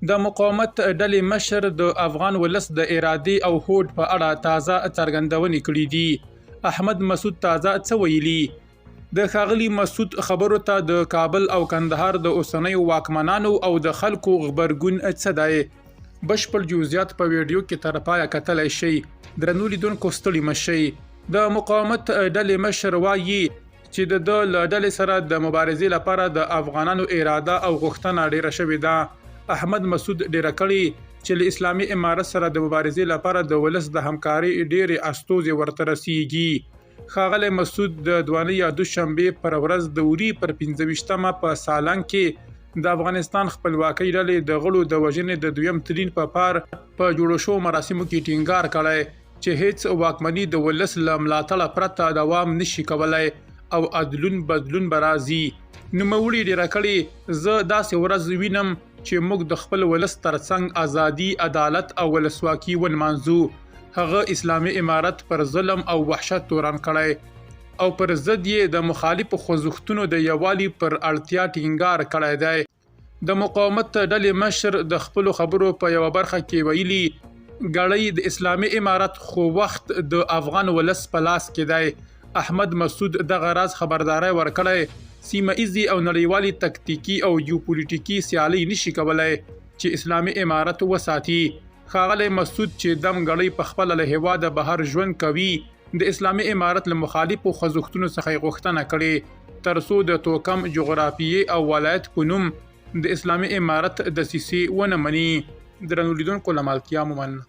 د مقاومت ډلې مشر د افغان ولس د ارادې او هوډ په اړه تازه څرګندونې کړې دي. احمد مسعود تازه څه ویلي؟ د ښاغلي مسعود خبرو ته د کابل او کندهار د اوسنیو واکمنانو او د خلکو غبرګون څه دی؟ بشپړ جزئیات په ویډیو کې تر پایه کتلی شئ. درنو لیدونکو ستړي مه شئ. د مقاومت ډلې مشر وایي چې د ده له ډلې سره د مبارزې لپاره د افغانانو اراده او غوښتنه ډیره شوې ده. احمد مسعود ډیره کړې چې له اسلامي امارت سره د مبارزې لپاره د ولس د همکارۍ ډیرې استوزې ورته رسیږي. ښاغلی مسعود د دوانۍ یا دوشنبې پر ورځ د وري پر 25مه په سالنګ کې د افغانستان خپلواکۍ ډلې د غړو د وژنې د دویم تلین په پار په جوړو شوو مراسمو کې ټینګار کړی چې هیڅ واکمني د ولس له ملاتړه پرته دوام نشي کولی او عدلون بدلون به راځي. نوموړي ډیره کړې زه داسې ورځ وینم چې موږ د خپل ولس ترڅنګ ازادي، عدالت او ولسواکي ونمانځو. هغه اسلامي امارت پر ظلم او وحشت تورن کړی او پر ضد یې د مخالفو خوځښتونو د یووالي پر اړتیا ټینګار کړی دی. د مقاومت ډلې مشر د خپلو خبرو په یوه برخه کې ویلي ګړی د اسلامي امارت خو وخت د افغان ولس په لاس کې دی. احمد مسعود دغه راز خبرداری ورکړی سیمه ایزي او نړیوالي تکتیکي او جیوپولیټیکي سیالۍ نشي کولای چې اسلامي امارت وساتي. ښاغلی مسعود چې دم ګړی په خپله له هیواده بهر ژوند کوي د اسلامي امارت له مخالفو خوځښتونو څخه یې غوښتنه کړې تر څو د توکم جغرافیې او ولایت په نوم د اسلامي امارت دسیسې ونه مني. درنو لیدونکو له ملتیا مو مننه.